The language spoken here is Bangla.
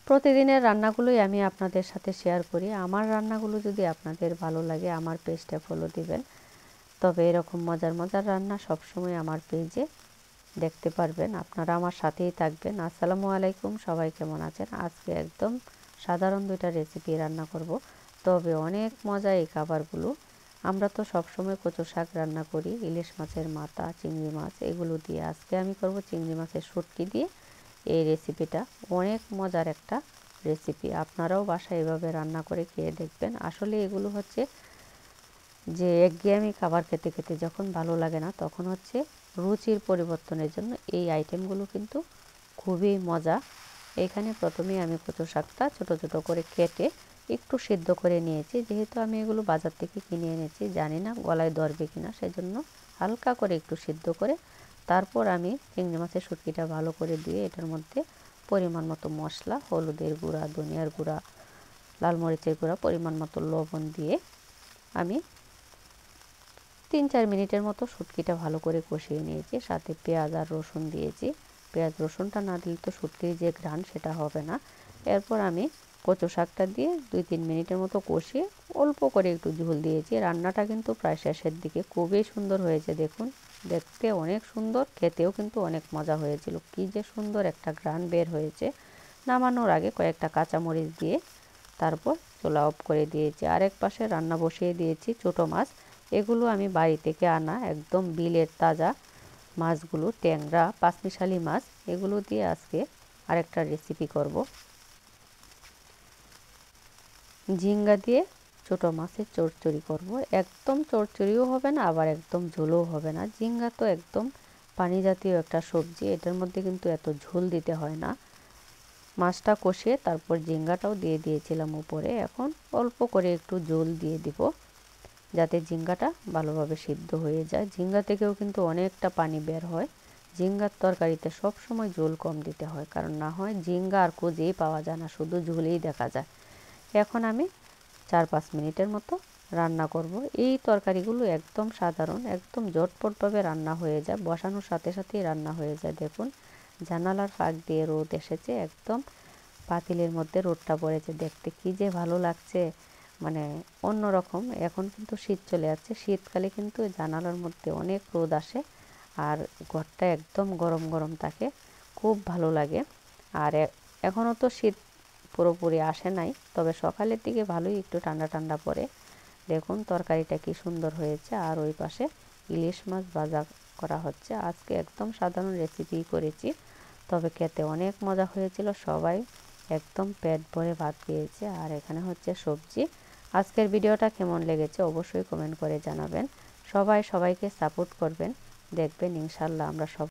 প্রতিদিনের রান্নাগুলোই আমি আপনাদের সাথে শেয়ার করি। আমার রান্নাগুলো যদি আপনাদের ভালো লাগে আমার পেজটা ফলো দিবেন, তবে এরকম মজার মজার রান্না সবসময় আমার পেজে দেখতে পারবেন। আপনারা আমার সাথেই থাকবেন। আসসালামু আলাইকুম, সবাই কেমন আছেন? আজকে একদম সাধারণ দুইটা রেসিপি রান্না করব, তবে অনেক মজা এই খাবারগুলো। আমরা তো সবসময় কচু শাক রান্না করি, ইলিশ মাছের মাথা, চিংড়ি মাছ এগুলো দিয়ে। আজকে আমি করব চিংড়ি মাছের শুটকি দিয়ে এই রেসিপিটা। অনেক মজার একটা রেসিপি, আপনারাও বাসায় এভাবে রান্না করে খেয়ে দেখবেন। আসলে এগুলো হচ্ছে যে একঘেয়েমি খাবার খেতে খেতে যখন ভালো লাগে না, তখন হচ্ছে রুচির পরিবর্তনের জন্য এই আইটেমগুলো কিন্তু খুবই মজা। এখানে প্রথমেই আমি কচু শাকটা ছোটো ছোটো করে কেটে একটু সিদ্ধ করে নিয়েছি। যেহেতু আমি এগুলো বাজার থেকে কিনে এনেছি, জানি না গলায় ধরবে কিনা, সেজন্য হালকা করে একটু সিদ্ধ করে তারপর আমি চিংড়ি মাছের শুটকিটা ভালো করে দিয়ে এটার মধ্যে পরিমাণ মতো মশলা, হলুদের গুঁড়া, ধনিয়ার গুঁড়া, লাল মরিচের গুঁড়া, পরিমাণ মতো লবণ দিয়ে আমি 3-4 মিনিটের মতো শুটকিটা ভালো করে কষিয়ে নিয়েছি। সাথে পেঁয়াজ আর রসুন দিয়েছি। পেঁয়াজ রসুনটা না দিলে তো শুটকির যে ঘ্রাণ সেটা হবে না। এরপর আমি কচু শাকটা দিয়ে 2-3 মিনিটের মতো কষিয়ে অল্প করে একটু ঝোল দিয়েছি। রান্নাটা কিন্তু প্রায় শেষের দিকে, খুবই সুন্দর হয়েছে। দেখুন, দেখতে অনেক সুন্দর, খেতেও কিন্তু অনেক মজা হয়েছিল। কি যে সুন্দর একটা ঘ্রাণ বের হয়েছে। নামানোর আগে কয়েকটা কাঁচামরিচ দিয়ে তারপর চুলা অফ করে দিয়েছি। আরেক পাশে রান্না বসিয়ে দিয়েছি ছোটো মাছ। এগুলো আমি বাড়ি থেকে আনা একদম বিলের তাজা মাছগুলো, ট্যাংরা, পাঁচমিশালি মাছ, এগুলো দিয়ে আজকে আরেকটা রেসিপি করব। ঝিঙ্গা দিয়ে ছোটো মাছের চচ্চড়ি করব। একদম চচ্চড়িও হবে না, আবার একদম ঝোলও হবে না। ঝিঙ্গা তো একদম পানি জাতীয় একটা সবজি, এটার মধ্যে কিন্তু এত ঝোল দিতে হয় না। মাছটা কষিয়ে তারপর ঝিঙ্গাটাও দিয়ে দিয়েছিলাম উপরে। এখন অল্প করে একটু ঝোল দিয়ে দিব, যাতে ঝিঙ্গাটা ভালোভাবে সিদ্ধ হয়ে যায়। ঝিঙ্গা থেকেও কিন্তু অনেকটা পানি বের হয়। ঝিঙ্গার তরকারিতে সব সময় ঝোল কম দিতে হয়, কারণ না হয় ঝিঙ্গা আর খুঁজেই পাওয়া যায় না, শুধু ঝোলেই দেখা যায়। এখন আমি 4-5 মিনিটের মতো রান্না করব। এই তরকারিগুলো একদম সাধারণ, একদম ঝটপটভাবে রান্না হয়ে যায়, বসানোর সাথে সাথেই রান্না হয়ে যায়। দেখুন, জানালার ফাঁক দিয়ে রোদ এসেছে, একদম পাতিলের মধ্যে রোদটা পড়েছে, দেখতে কি যে ভালো লাগছে, মানে অন্যরকম। এখন কিন্তু শীত চলে যাচ্ছে, শীতকালে কিন্তু জানালার মধ্যে অনেক রোদ আসে আর ঘরটা একদম গরম গরম থাকে, খুব ভালো লাগে। আর এখনও তো শীত পুরোপুরি আসে নাই, তবে সকালের দিকে ভালোই একটু ঠান্ডা ঠান্ডা পড়ে। দেখুন তরকারিটা কি সুন্দর হয়েছে। আর ওই পাশে ইলিশ মাছ ভাজা করা হচ্ছে। আজকে একদম সাধারণ রেসিপি করেছি, তবে খেতে অনেক মজা হয়েছিল। সবাই একদম পেট ভরে ভাত খেয়েছে। আর এখানে হচ্ছে সবজি। আজকের ভিডিওটা কেমন লেগেছে অবশ্যই কমেন্ট করে জানাবেন। সবাই সবাইকে সাপোর্ট করবেন, দেখবেন ইনশাল্লাহ আমরা সব